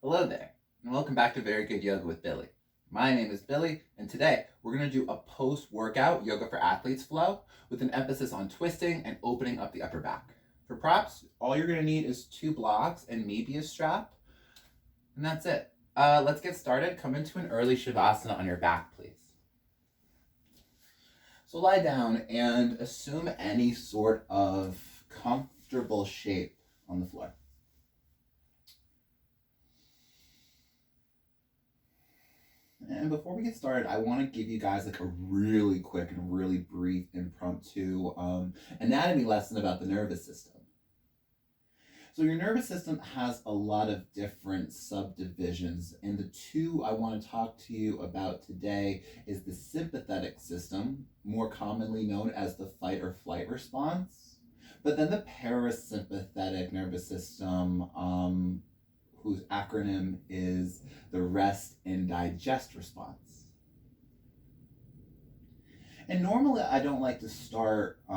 Hello there, and welcome back to Very Good Yoga with Billy. My name is Billy, and today we're going to do a post-workout yoga for athletes flow with an emphasis on twisting and opening up the upper back. For props, all you're going to need is 2 blocks and maybe a strap, and that's it. Let's get started. Come into an early Shavasana on your back, please. So lie down and assume any sort of comfortable shape on the floor. And before we get started, I want to give you guys like a really quick and really brief impromptu anatomy lesson about the nervous system. So your nervous system has a lot of different subdivisions, and the two I want to talk to you about today is the sympathetic system, more commonly known as the fight or flight response, but then the parasympathetic nervous system, whose acronym is the rest and digest response. And normally I don't like to start a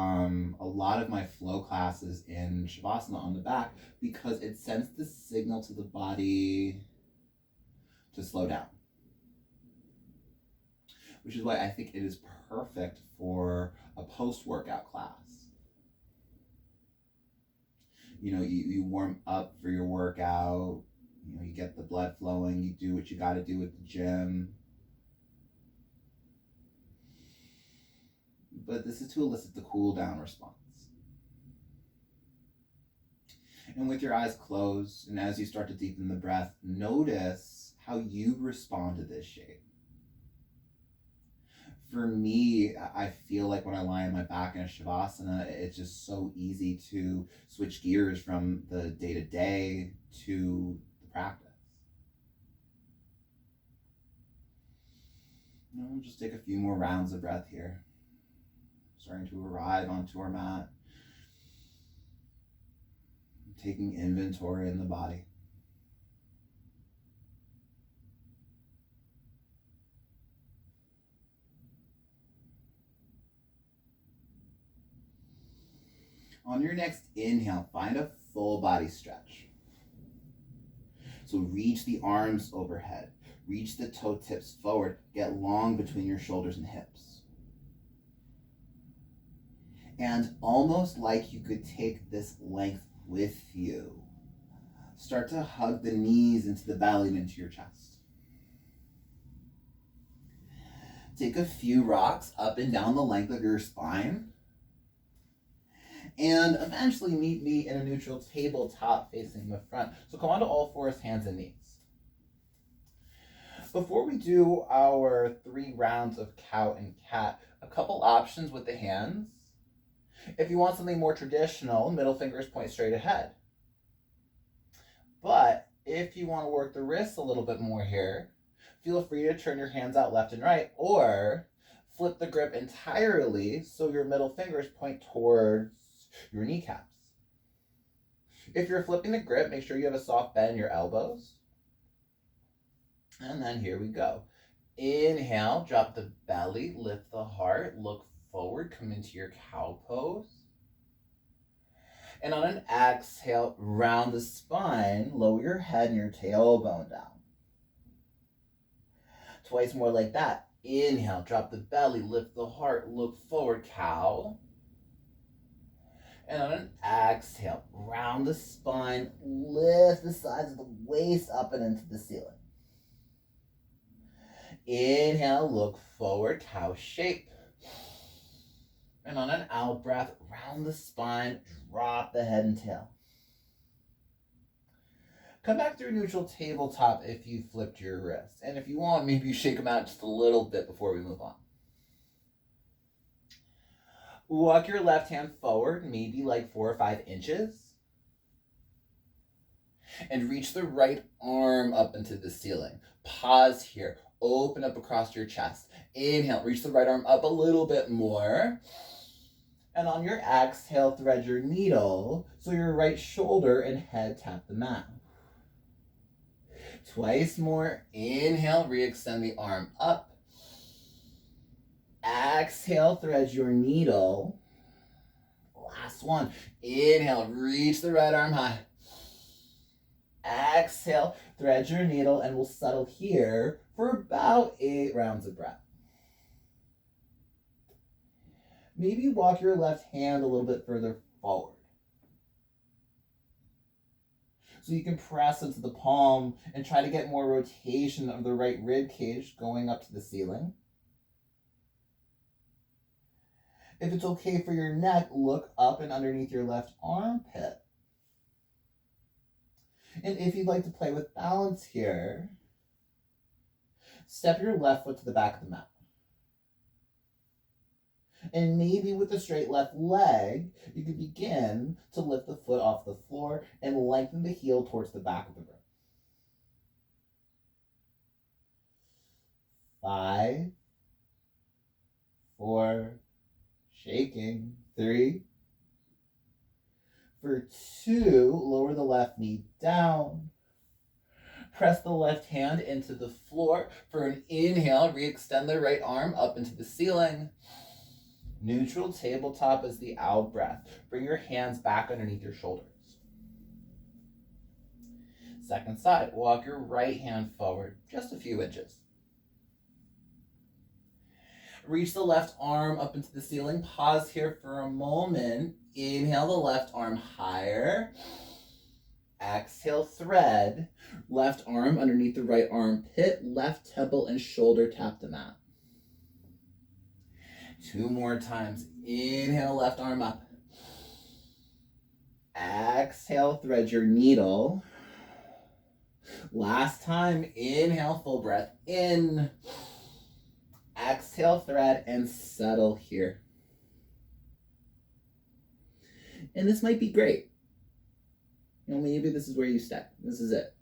lot of my flow classes in Shavasana on the back because it sends the signal to the body to slow down. Which is why I think it is perfect for a post-workout class. You know, you warm up for your workout, you get the blood flowing, you do what you got to do at the gym. But this is to elicit the cool down response. And with your eyes closed, and as you start to deepen the breath, notice how you respond to this shape. For me, I feel like when I lie on my back in a Shavasana, it's just so easy to switch gears from the day-to-day to the practice. We'll just take a few more rounds of breath here. Starting to arrive onto our mat. Taking inventory in the body. On your next inhale, find a full body stretch. So reach the arms overhead. Reach the toe tips forward. Get long between your shoulders and hips. And almost like you could take this length with you, start to hug the knees into the belly and into your chest. Take a few rocks up and down the length of your spine. And eventually meet me in a neutral tabletop facing the front. So come onto all fours, hands and knees. Before we do our 3 rounds of cow and cat, a couple options with the hands. If you want something more traditional, middle fingers point straight ahead. But if you want to work the wrists a little bit more here, feel free to turn your hands out left and right, or flip the grip entirely so your middle fingers point towards your kneecaps. If you're flipping the grip, make sure you have a soft bend in your elbows. And then here we go. Inhale, drop the belly, lift the heart, look forward, come into your cow pose. And on an exhale, round the spine, lower your head and your tailbone down. Twice more like that. Inhale, drop the belly, lift the heart, look forward, cow. And on an exhale, round the spine, lift the sides of the waist up and into the ceiling. Inhale, look forward, cow shape. And on an out breath, round the spine, drop the head and tail. Come back through neutral tabletop if you flipped your wrist. And if you want, maybe you shake them out just a little bit before we move on. Walk your left hand forward, maybe like 4 or 5 inches. And reach the right arm up into the ceiling. Pause here. Open up across your chest. Inhale, reach the right arm up a little bit more. And on your exhale, thread your needle so your right shoulder and head tap the mat. Twice more. Inhale, re-extend the arm up. Exhale, thread your needle. Last one. Inhale, reach the right arm high. Exhale, thread your needle, and we'll settle here for about 8 rounds of breath. Maybe walk your left hand a little bit further forward. So you can press into the palm and try to get more rotation of the right rib cage going up to the ceiling. If it's okay for your neck, look up and underneath your left armpit. And if you'd like to play with balance here, step your left foot to the back of the mat. And maybe with the straight left leg, you can begin to lift the foot off the floor and lengthen the heel towards the back of the room. 5, 4, shaking. 3. For 2, lower the left knee down. Press the left hand into the floor. For an inhale, re-extend the right arm up into the ceiling. Neutral tabletop as the out breath. Bring your hands back underneath your shoulders. Second side, walk your right hand forward just a few inches. Reach the left arm up into the ceiling. Pause here for a moment. Inhale the left arm higher. Exhale, thread. Left arm underneath the right armpit. Left temple and shoulder tap the mat. 2 more times. Inhale, left arm up. Exhale, thread your needle. Last time, inhale, full breath in. Exhale, thread, and settle here. And this might be great. Maybe this is where you stay. This is it.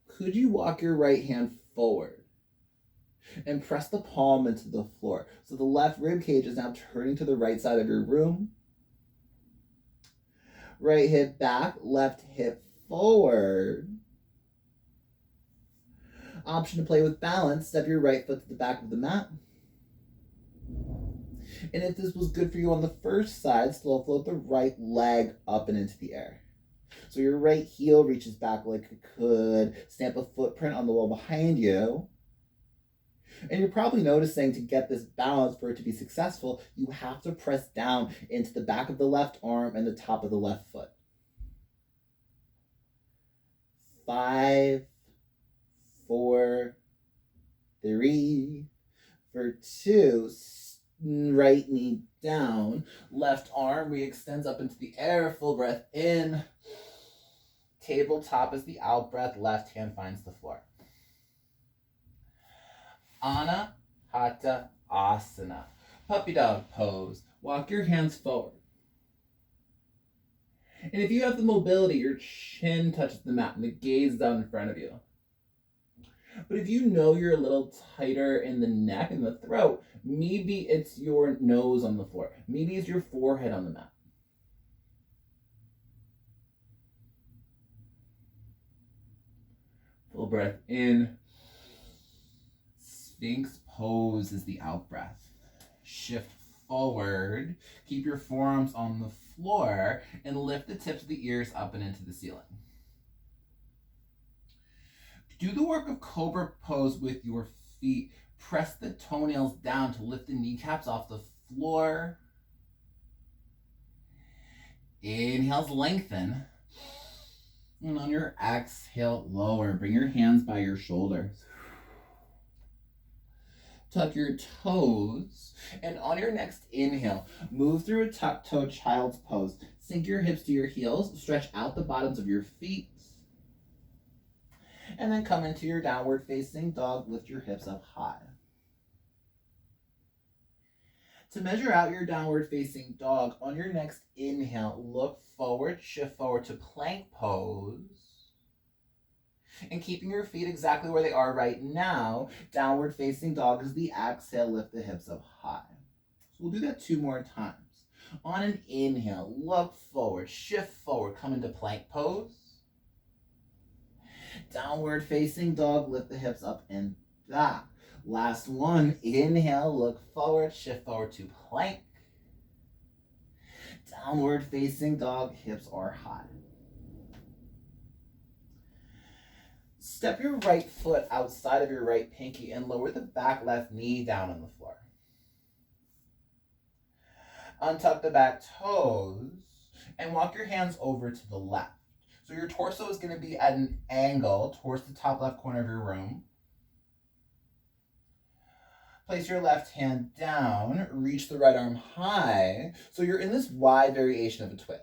Could you walk your right hand forward and press the palm into the floor? So the left rib cage is now turning to the right side of your room. Right hip back, left hip forward. Option to play with balance, step your right foot to the back of the mat. And if this was good for you on the first side, slow float the right leg up and into the air. So your right heel reaches back like it could, stamp a footprint on the wall behind you. And you're probably noticing to get this balance, for it to be successful, you have to press down into the back of the left arm and the top of the left foot. 5, 4, 3, for 2, right knee down, left arm re-extends up into the air, full breath in. Tabletop is the out breath, left hand finds the floor. Anahata Asana. Puppy dog pose. Walk your hands forward. And if you have the mobility, your chin touches the mat and the gaze is down in front of you. But if you know you're a little tighter in the neck and the throat, maybe it's your nose on the floor. Maybe it's your forehead on the mat. Full breath in. Sphinx pose is the out breath. Shift forward. Keep your forearms on the floor and lift the tips of the ears up and into the ceiling. Do the work of cobra pose with your feet. Press the toenails down to lift the kneecaps off the floor. Inhales, lengthen. And on your exhale, lower. Bring your hands by your shoulders. Tuck your toes. And on your next inhale, move through a tuck-toe child's pose. Sink your hips to your heels. Stretch out the bottoms of your feet. And then come into your downward facing dog. Lift your hips up high. To measure out your downward facing dog, on your next inhale, look forward, shift forward to plank pose. And keeping your feet exactly where they are right now, downward facing dog is the exhale, lift the hips up high. So we'll do that 2 more times. On an inhale, look forward, shift forward, come into plank pose. Downward facing dog, lift the hips up and back. Last one, inhale, look forward, shift forward to plank. Downward facing dog, hips are high. Step your right foot outside of your right pinky and lower the back left knee down on the floor. Untuck the back toes and walk your hands over to the left. So your torso is going to be at an angle towards the top left corner of your room. Place your left hand down, reach the right arm high, so you're in this wide variation of a twist.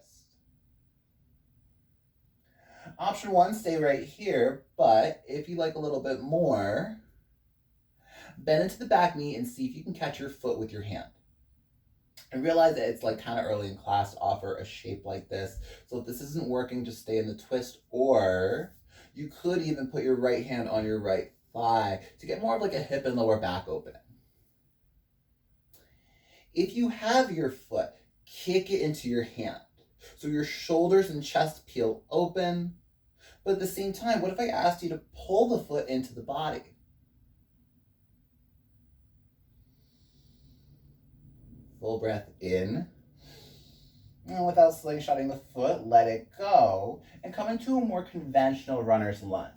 Option 1, stay right here, but if you like a little bit more, bend into the back knee and see if you can catch your foot with your hand. And realize that it's like kind of early in class to offer a shape like this. So if this isn't working, just stay in the twist, or you could even put your right hand on your right thigh to get more of like a hip and lower back opening. If you have your foot, kick it into your hand. So your shoulders and chest peel open, but at the same time, what if I asked you to pull the foot into the body? Full breath in. And without slingshotting the foot, let it go and come into a more conventional runner's lunge.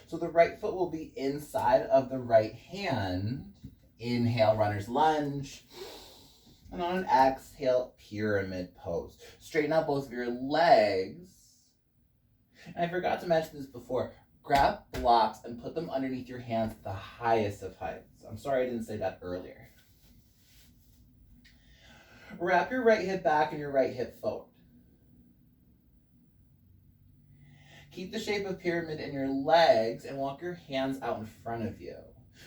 So the right foot will be inside of the right hand. Inhale, runner's lunge. And on an exhale, pyramid pose. Straighten out both of your legs. And I forgot to mention this before. Grab blocks and put them underneath your hands at the highest of heights. I'm sorry I didn't say that earlier. Wrap your right hip back and your right hip forward. Keep the shape of pyramid in your legs and walk your hands out in front of you.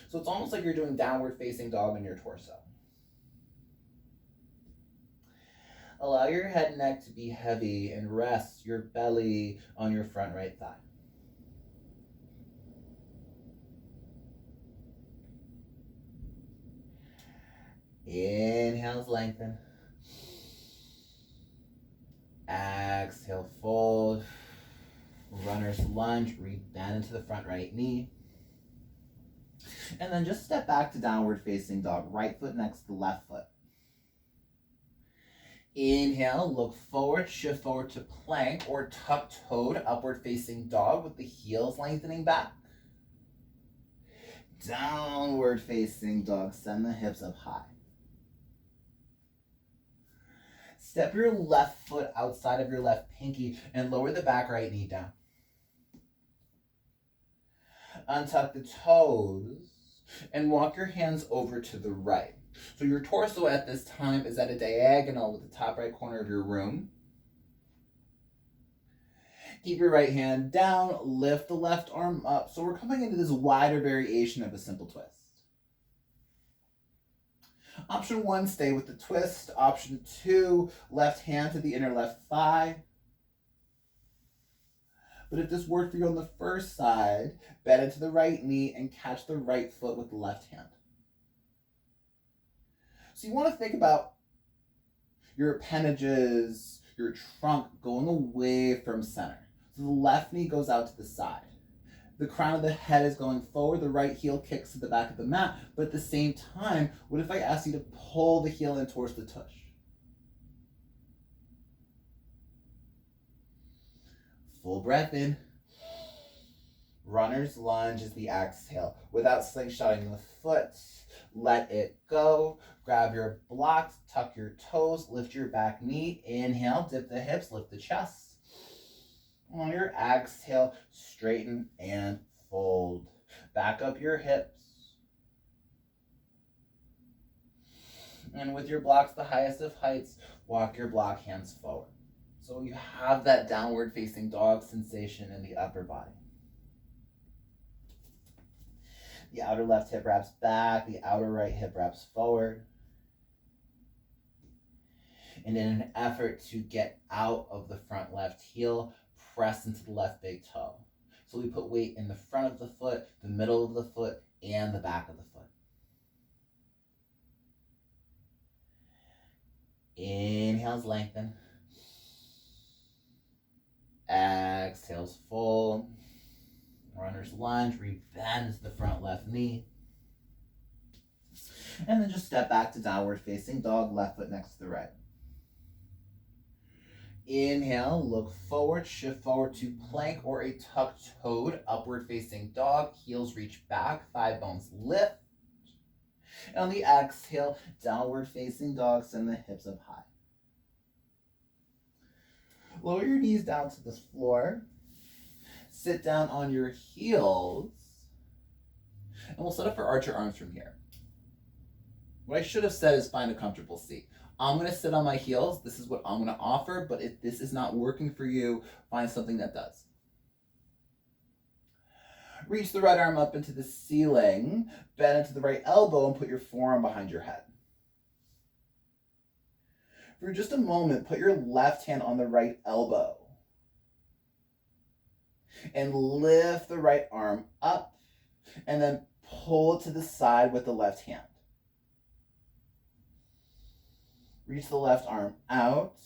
So it's almost like you're doing downward facing dog in your torso. Allow your head and neck to be heavy and rest your belly on your front right thigh. Inhales, lengthen. Exhale, fold. Runner's lunge, rebend into the front right knee. And then just step back to downward facing dog. Right foot next to the left foot. Inhale, look forward, shift forward to plank or tuck-toed upward facing dog with the heels lengthening back. Downward facing dog, send the hips up high. Step your left foot outside of your left pinky and lower the back right knee down. Untuck the toes and walk your hands over to the right. So your torso at this time is at a diagonal with the top right corner of your room. Keep your right hand down, lift the left arm up. So we're coming into this wider variation of a simple twist. Option 1, stay with the twist. Option 2, left hand to the inner left thigh. But if this worked for you on the first side, bend into the right knee and catch the right foot with the left hand. So you want to think about your appendages, your trunk going away from center. So the left knee goes out to the side. The crown of the head is going forward. The right heel kicks to the back of the mat. But at the same time, what if I asked you to pull the heel in towards the tush? Full breath in. Runner's lunge is the exhale. Without slingshotting the foot, let it go. Grab your blocks, tuck your toes, lift your back knee. Inhale, dip the hips, lift the chest. On your exhale, straighten and fold. Back up your hips. And with your blocks the highest of heights, walk your block hands forward. So you have that downward facing dog sensation in the upper body. The outer left hip wraps back, the outer right hip wraps forward. And in an effort to get out of the front left heel, press into the left big toe. So we put weight in the front of the foot, the middle of the foot, and the back of the foot. Inhales, lengthen. Exhales, fold. Runner's lunge, rebend the front left knee. And then just step back to downward facing dog, left foot next to the right. Inhale, look forward, shift forward to plank or a tucked toed, upward facing dog. Heels reach back, thigh bones lift. And on the exhale, downward facing dog, send the hips up high. Lower your knees down to the floor. Sit down on your heels. And we'll set up for archer arms from here. What I should have said is find a comfortable seat. I'm going to sit on my heels. This is what I'm going to offer, but if this is not working for you, find something that does. Reach the right arm up into the ceiling, bend into the right elbow, and put your forearm behind your head. For just a moment, put your left hand on the right elbow and lift the right arm up and then pull it to the side with the left hand. Reach the left arm out,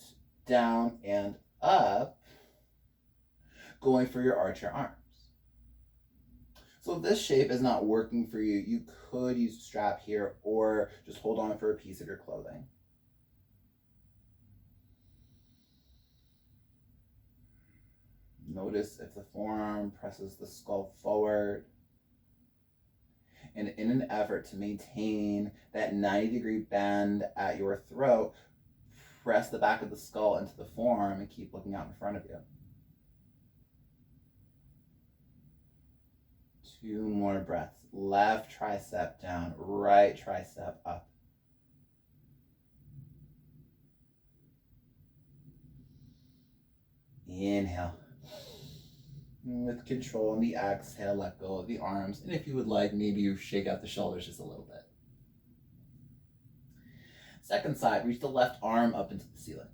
down, and up, going for your archer arms. So if this shape is not working for you, you could use a strap here or just hold on for a piece of your clothing. Notice if the forearm presses the skull forward. And in an effort to maintain that 90-degree bend at your throat, press the back of the skull into the forearm and keep looking out in front of you. 2 more breaths. Left tricep down, right tricep up. Inhale. With control on the exhale, let go of the arms. And if you would like, maybe you shake out the shoulders just a little bit. Second side, reach the left arm up into the ceiling.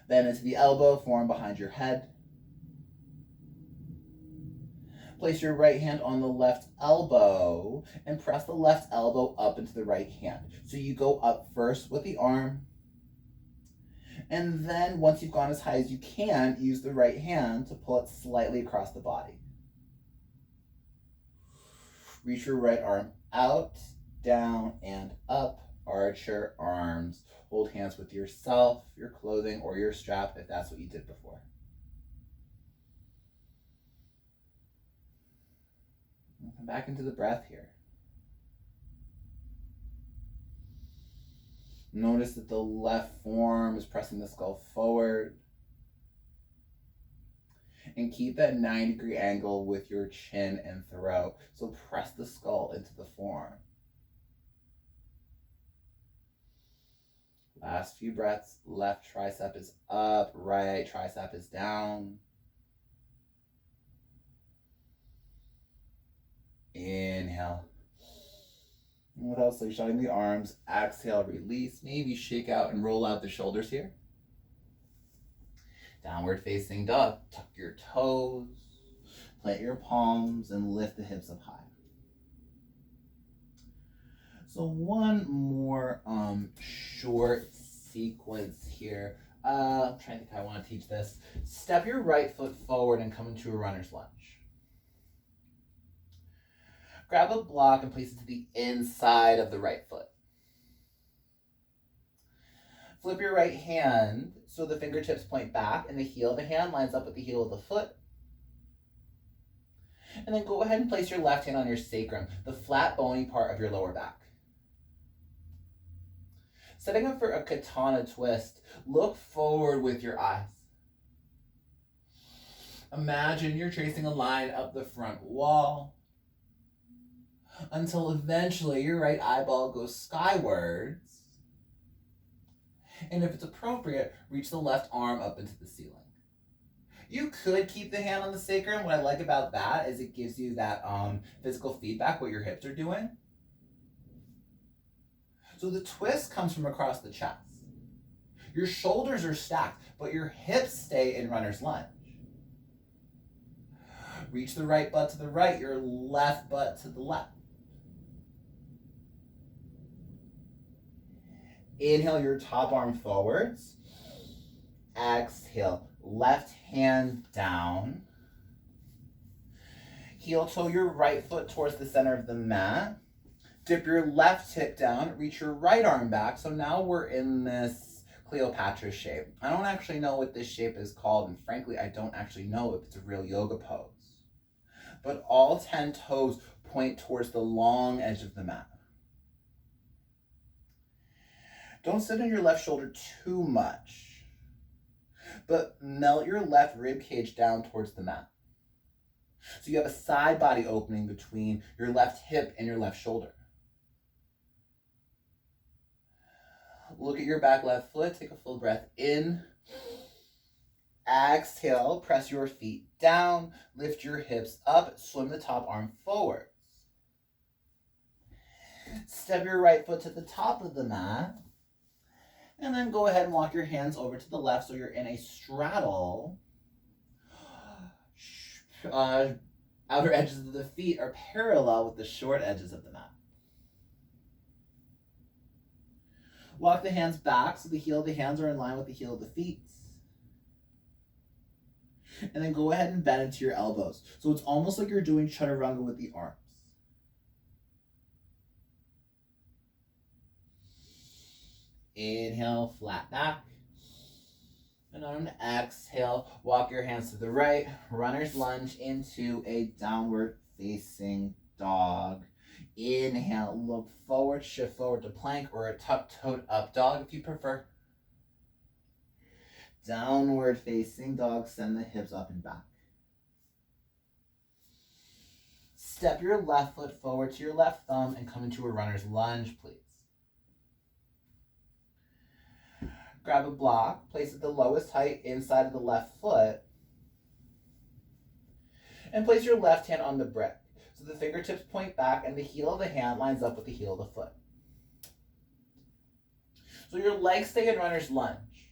Bend into the elbow, forearm behind your head. Place your right hand on the left elbow and press the left elbow up into the right hand. So you go up first with the arm. And then once you've gone as high as you can, use the right hand to pull it slightly across the body. Reach your right arm out, down, and up. Archer arms. Hold hands with yourself, your clothing, or your strap if that's what you did before. And come back into the breath here. Notice that the left forearm is pressing the skull forward. And keep that 90-degree angle with your chin and throat. So press the skull into the forearm. Last few breaths. Left tricep is up, right tricep is down. Inhale. Without slingshotting the arms, exhale, release. Maybe shake out and roll out the shoulders here. Downward facing dog. Tuck your toes, plant your palms, and lift the hips up high. So one more short sequence here. I'm trying to think how I want to teach this. Step your right foot forward and come into a runner's lunge. Grab a block and place it to the inside of the right foot. Flip your right hand so the fingertips point back and the heel of the hand lines up with the heel of the foot. And then go ahead and place your left hand on your sacrum, the flat bony part of your lower back. Setting up for a katana twist, look forward with your eyes. Imagine you're tracing a line up the front wall until eventually your right eyeball goes skywards. And if it's appropriate, reach the left arm up into the ceiling. You could keep the hand on the sacrum. What I like about that is it gives you that physical feedback, what your hips are doing. So the twist comes from across the chest. Your shoulders are stacked, but your hips stay in runner's lunge. Reach the right butt to the right, your left butt to the left. Inhale your top arm forwards. Exhale, left hand down. Heel toe your right foot towards the center of the mat. Dip your left hip down, reach your right arm back. So now we're in this Cleopatra shape. I don't actually know what this shape is called, and frankly, I don't actually know if it's a real yoga pose. But all 10 toes point towards the long edge of the mat. Don't sit on your left shoulder too much, but melt your left rib cage down towards the mat. So you have a side body opening between your left hip and your left shoulder. Look at your back left foot. Take a full breath in. Exhale. Press your feet down. Lift your hips up. Swim the top arm forwards. Step your right foot to the top of the mat. And then go ahead and walk your hands over to the left so you're in a straddle. Outer edges of the feet are parallel with the short edges of the mat. Walk the hands back so the heel of the hands are in line with the heel of the feet. And then go ahead and bend into your elbows. So it's almost like you're doing chaturanga with the arms. Inhale, flat back. And on an exhale, walk your hands to the right. Runner's lunge into a downward facing dog. Inhale, look forward, shift forward to plank or a tuck-toed up dog if you prefer. Downward facing dog, send the hips up and back. Step your left foot forward to your left thumb and come into a runner's lunge, please. Grab a block, place it the lowest height inside of the left foot, and place your left hand on the brick. So the fingertips point back and the heel of the hand lines up with the heel of the foot. So your legs stay in runner's lunge.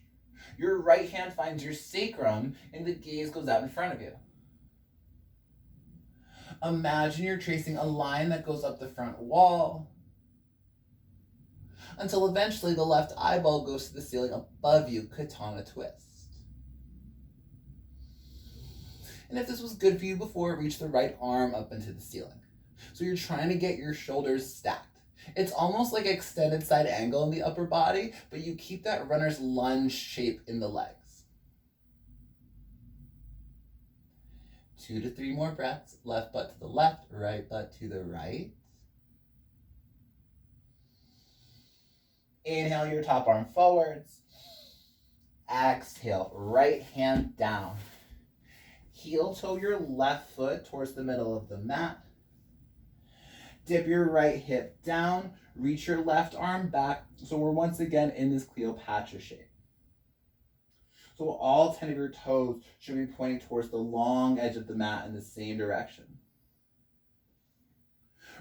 Your right hand finds your sacrum and the gaze goes out in front of you. Imagine you're tracing a line that goes up the front wall until eventually the left eyeball goes to the ceiling above you, katana twist. And if this was good for you before, reach the right arm up into the ceiling. So you're trying to get your shoulders stacked. It's almost like extended side angle in the upper body, but you keep that runner's lunge shape in the legs. 2 to 3 more breaths. Left butt to the left, right butt to the right. Inhale your top arm forwards. Exhale, right hand down. Heel toe your left foot towards the middle of the mat. Dip your right hip down. Reach your left arm back. So we're once again in this Cleopatra shape. So all 10 of your toes should be pointing towards the long edge of the mat in the same direction.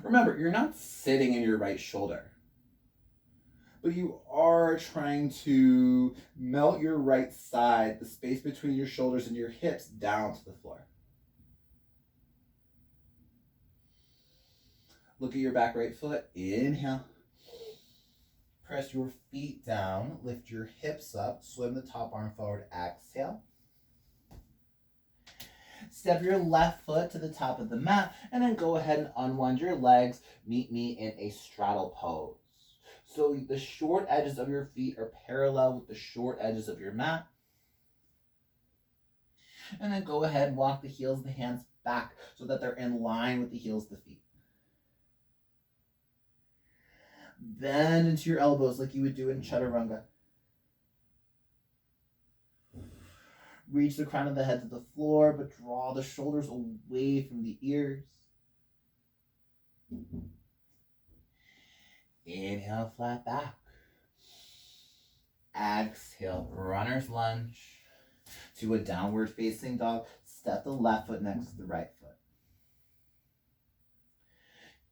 Remember, you're not sitting in your right shoulder, but you are trying to melt your right side, the space between your shoulders and your hips, down to the floor. Look at your back right foot. Inhale. Press your feet down. Lift your hips up. Swim the top arm forward. Exhale. Step your left foot to the top of the mat and then go ahead and unwind your legs. Meet me in a straddle pose. So the short edges of your feet are parallel with the short edges of your mat. And then go ahead and walk the heels of the hands back so that they're in line with the heels of the feet. Bend into your elbows like you would do in chaturanga. Reach the crown of the head to the floor, but draw the shoulders away from the ears. Inhale, flat back. Exhale, runner's lunge to a downward facing dog. Step the left foot next to the right foot.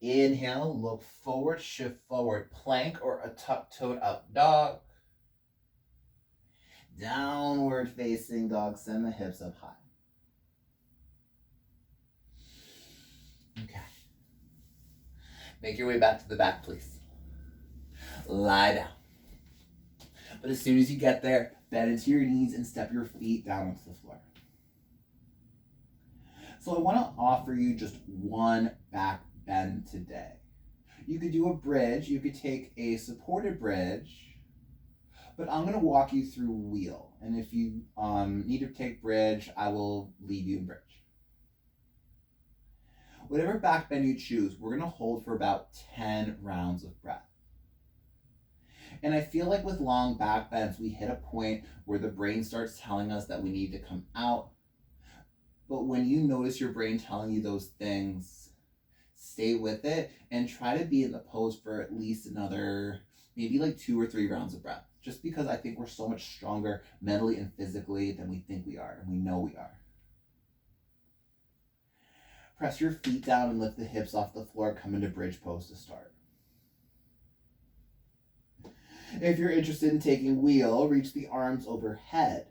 Inhale, look forward, shift forward, plank or a tuck-toed up dog. Downward facing dog, send the hips up high. Okay. Make your way back to the back, please. Lie down. But as soon as you get there, bend into your knees and step your feet down onto the floor. So I want to offer you just one back bend today. You could do a bridge. You could take a supported bridge, But I'm going to walk you through wheel. And if you need to take bridge, I will leave you in bridge. Whatever back bend you choose, we're going to hold for about 10 rounds of breath. And I feel like with long back bends, we hit a point where the brain starts telling us that we need to come out. But when you notice your brain telling you those things, stay with it and try to be in the pose for at least another, maybe like 2 or 3 rounds of breath. Just because I think we're so much stronger mentally and physically than we think we are, and we know we are. Press your feet down and lift the hips off the floor. Come into bridge pose to start. If you're interested in taking wheel, reach the arms overhead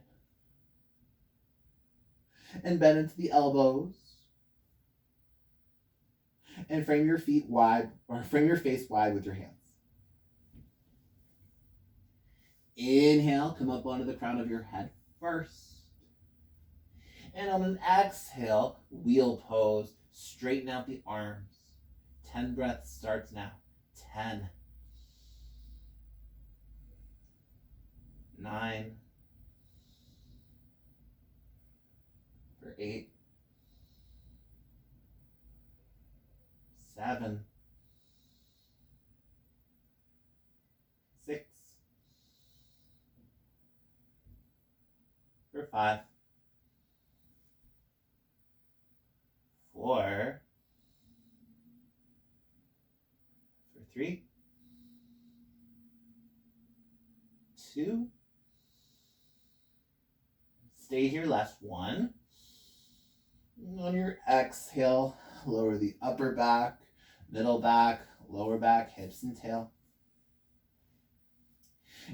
and bend into the elbows and frame your feet wide, or frame your face wide with your hands. Inhale, come up onto the crown of your head first. And on an exhale, wheel pose, straighten out the arms. 10 breaths starts now. 10, 9, for 8, 7, 6, for 5, 4, for 3, 2, stay here, last 1. On your exhale, lower the upper back, middle back, lower back, hips and tail.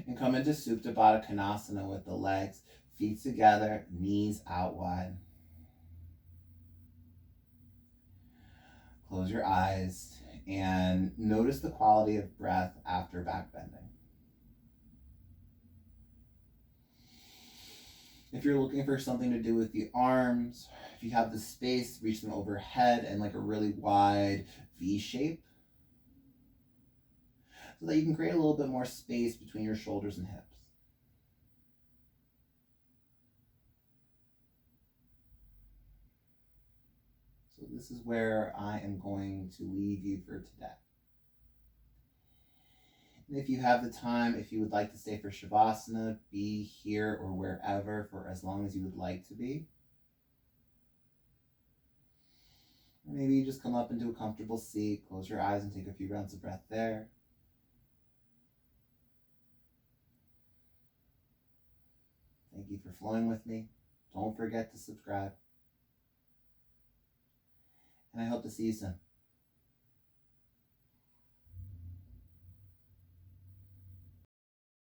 And come into Supta Baddha Konasana with the legs, feet together, knees out wide. Close your eyes and notice the quality of breath after back bending. If you're looking for something to do with the arms, if you have the space, reach them overhead and like a really wide V shape so that you can create a little bit more space between your shoulders and hips. So this is where I am going to leave you for today. And if you have the time, if you would like to stay for Shavasana, be here or wherever for as long as you would like to be. Or maybe you just come up into a comfortable seat, close your eyes and take a few rounds of breath there. Thank you for flowing with me. Don't forget to subscribe. And I hope to see you soon.